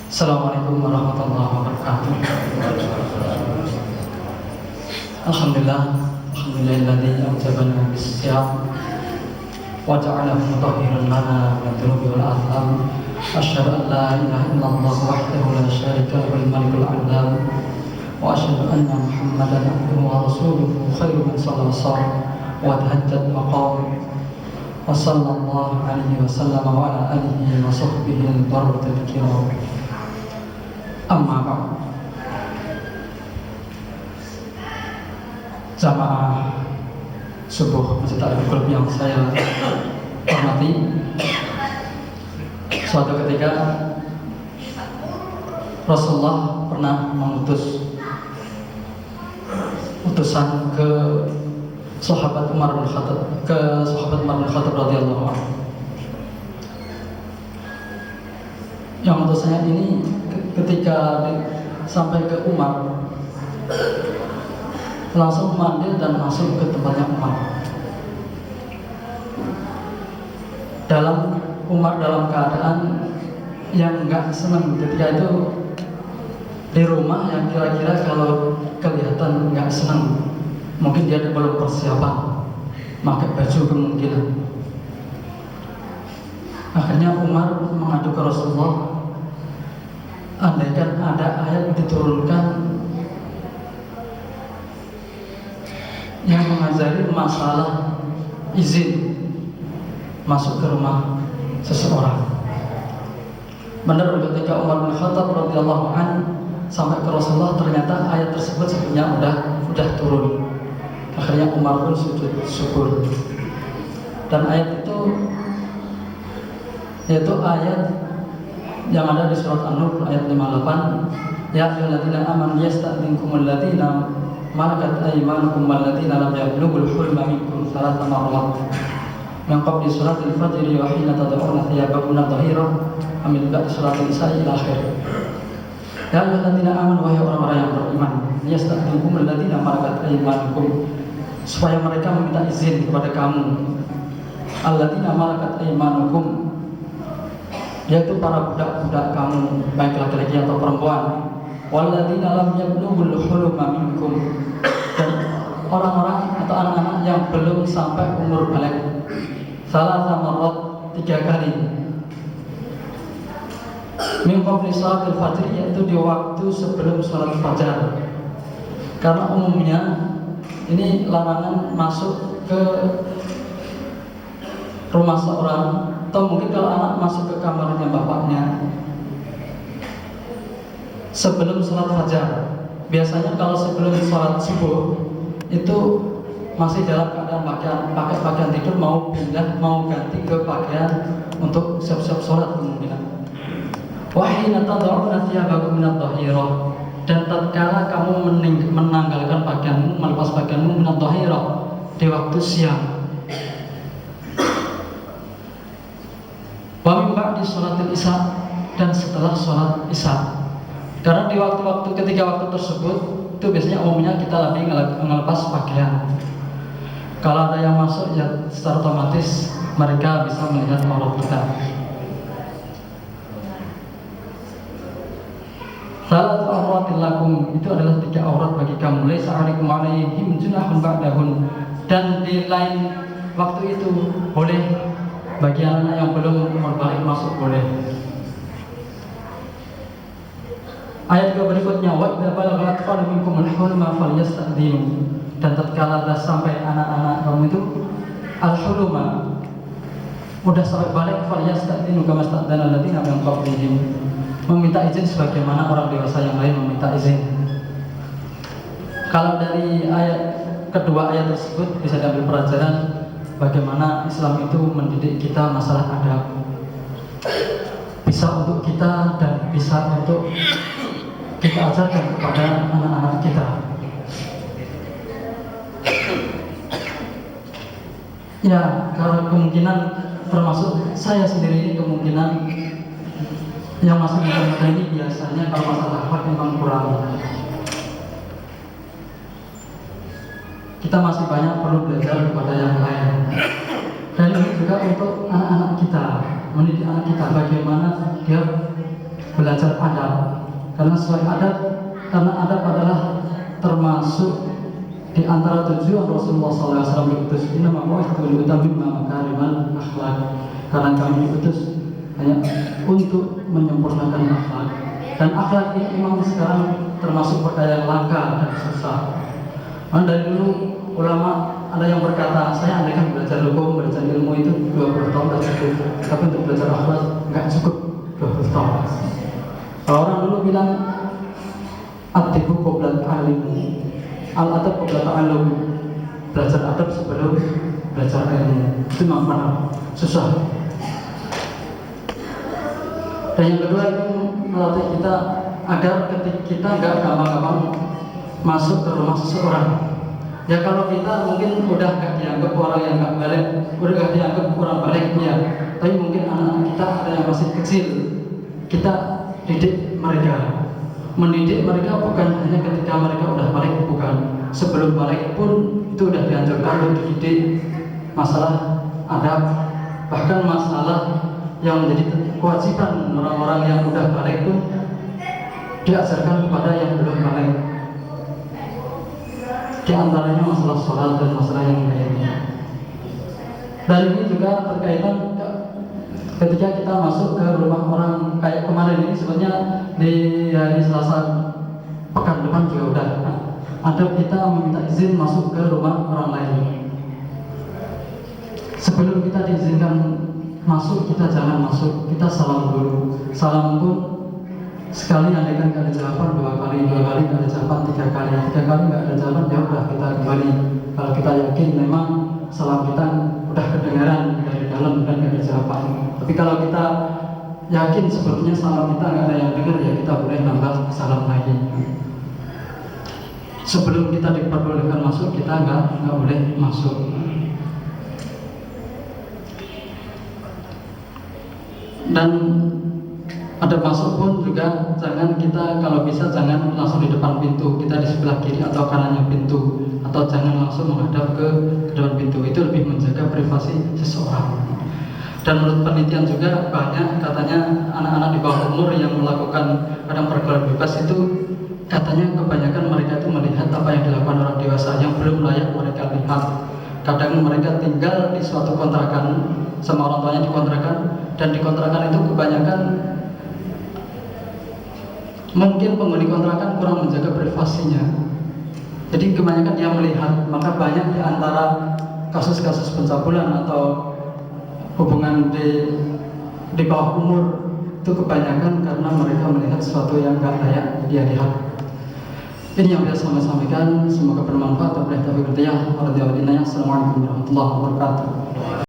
Assalamualaikum warahmatullahi wabarakatuh. Alhamdulillahilladzi amjabana bis-siyam wa ja'alahu mutahhiran lana min dhunubi wal atham. Asyhadu an la ilaha illallah wahdahu la syarika lahu al-malikul 'allam wa asyhadu anna Muhammadan abduhu wa rasuluhu khairu man shalla wa tahajjad wa qama wa sallallahu alaihi wa sallam wa ala alihi wa sahbihi al-barratil kiram. Amma ba'd. Jamaah subuh Masjid Al-Qurb yang saya hormati, suatu ketika Rasulullah pernah mengutus utusan ke sahabat Umar bin Khattab radhiyallahu anhu. Yang utusannya ini ketika sampai ke Umar, langsung manggil dan masuk ke tempatnya Umar. Umar dalam keadaan yang nggak senang ketika itu di rumah, yang kira-kira kalau kelihatan nggak senang, mungkin dia belum persiapan pakai baju kemungkinan. Akhirnya Umar mengadu ke Rasulullah, andaikan ada ayat diturunkan yang mengajari masalah izin masuk ke rumah seseorang. Benar, ketika Umar bin Khattab radhiyallahu anhu sampai ke Rasulullah, ternyata ayat tersebut sebenarnya udah turun. Akhirnya Umar pun sujud syukur. Dan ayat itu yaitu ayat yang ada di surat An-Nur ayat 58, ya ayyuhalladzina amanu yasta'dzinkumul ladzina malakat aymanukum walladzina lam yablughul hulma minkum thalatha marrat min qabli suratil fajri wa hina tad'una thiyabakum dhahira amil ba'd suratil nisa ila akhir. Ya ayyuhalladzina amanu, wahai orang-orang yang beriman, yasta'dzinkumul ladzina malakat aymanukum, supaya mereka meminta izin kepada kamu, alladzina malakat aymanukum, yaitu para budak-budak kamu, baik laki-laki atau perempuan, walladzina lam yablughul huluma minkum, dan orang-orang atau anak-anak yang belum sampai umur balik, salatha marrat, 3 kali, min qabli salatil fajr, yaitu di waktu sebelum salat fajar. Karena umumnya ini larangan masuk ke rumah seorang, atau mungkin kalau anak masuk ke kamarnya bapaknya sebelum sholat fajar. Biasanya kalau sebelum sholat subuh itu masih dalam keadaan pakai pakaian tidur, mau pindah, mau ganti ke pakaian untuk siap-siap sholat kemungkinan. Wahina tad'una thiyabakum minadh dhahirah, dan tatkala kamu menanggalkan pakaianmu, melepas pakaianmu minadh dhahirah, di waktu siang. Wa min ba'di sholatil isya, dan setelah sholat isya. Karena di waktu-waktu ketika waktu tersebut itu biasanya umumnya kita lagi ngelepas pakaian. Kalau ada yang masuk, ya secara otomatis mereka bisa melihat aurat kita. Salatu auratil lakum, itu adalah 3 aurat bagi kamu. Laisa 'alaikum 'alaihim junahun ba'dahun, dan di lain waktu itu boleh bagi anak yang belum umur balik masuk, boleh. Ayat berikutnya, wa idza balagha atfal minkum al-hulma falyasta'dinu, dan tatkala dah sampai anak-anak kamu itu al-hulma, udah sampai balik, falyasta'dinu kama sta'dana alladziina min qablihim, meminta izin sebagaimana orang dewasa yang lain meminta izin. Kalau dari kedua ayat tersebut bisa diambil pelajaran bagaimana Islam itu mendidik kita masalah adab, bisa untuk kita dan bisa untuk kita ajarkan kepada anak-anak kita. Ya, kalau kemungkinan termasuk saya sendiri, kemungkinan yang masih muda ini biasanya kalau masalah akhlak memang kurang. Kita masih banyak perlu belajar kepada yang lain. Dan ini juga untuk anak-anak kita, mendidik anak kita bagaimana dia belajar adab. Karena sesuai adab, karena adab adalah termasuk di antara tujuan Rasulullah SAW diutus. Inna ma'bu'ithtu liutammima makarimal akhlak. Karena kami diutus hanya untuk menyempurnakan akhlak. Dan akhlak ini memang sekarang termasuk perkara yang langka dan susah. Dari dulu ulama ada yang berkata, saya andaikan belajar hukum, belajar ilmu itu 20 tahun tak cukup, tapi untuk belajar akhlak nggak cukup 20 tahun. Kalau orang dulu bilang atibu qabla ta'allum, al-adab qabla ta'allum, belajar adab sebelum belajar ilmu. Itu memang susah. Dan yang kedua itu melatih kita agar ketika kita nggak gampang-gampang masuk ke rumah seseorang. Ya kalau kita mungkin udah gak dianggap orang yang gak balik, udah gak dianggap orang baliknya, tapi mungkin anak-anak kita ada yang masih kecil, kita didik mereka. Mendidik mereka bukan hanya ketika mereka udah balik, bukan. Sebelum balik pun itu udah dianjurkan untuk dididik masalah adab, bahkan masalah yang menjadi kewajiban orang-orang yang udah balik itu diajarkan kepada yang belum balik. Di antaranya masalah sholat dan masalah yang lainnya. Dan ini juga berkaitan ketika kita masuk ke rumah orang, kayak kemarin ini sebenarnya di hari Selasa pekan depan juga udah ada kita meminta izin masuk ke rumah orang lain. Sebelum kita diizinkan masuk, kita jangan masuk, kita salam dulu. Salam pun sekali andaikan gak ada jawaban, dua kali gak ada jawaban, tiga kali gak ada jawaban, ya udah kita kembali. Kalau kita yakin memang salam kita udah kedengaran dari dalam dan gak ada jawaban. Tapi kalau kita yakin sebetulnya salam kita gak ada yang dengar, ya kita boleh nambah salam lagi. Sebelum kita diperbolehkan masuk, kita nggak boleh masuk. Dan ada masuk pun juga jangan kita, kalau bisa jangan langsung di depan pintu, kita di sebelah kiri atau kanannya pintu, atau jangan langsung menghadap ke depan pintu. Itu lebih menjaga privasi seseorang. Dan menurut penelitian juga banyak katanya anak-anak di bawah umur yang melakukan kadang pergaulan bebas itu katanya kebanyakan mereka itu melihat apa yang dilakukan orang dewasa yang belum layak mereka lihat. Kadang mereka tinggal di suatu kontrakan sama orang tuanya di kontrakan, dan di kontrakan itu kebanyakan mungkin penghuni kontrakan kurang menjaga privasinya. Jadi kebanyakan dia melihat, maka banyak di antara kasus-kasus pencabulan atau hubungan di bawah umur itu kebanyakan karena mereka melihat sesuatu yang gak layak dia lihat. Ini yang bisa saya sampaikan, semoga bermanfaat. Assalamualaikum warahmatullahi wabarakatuh.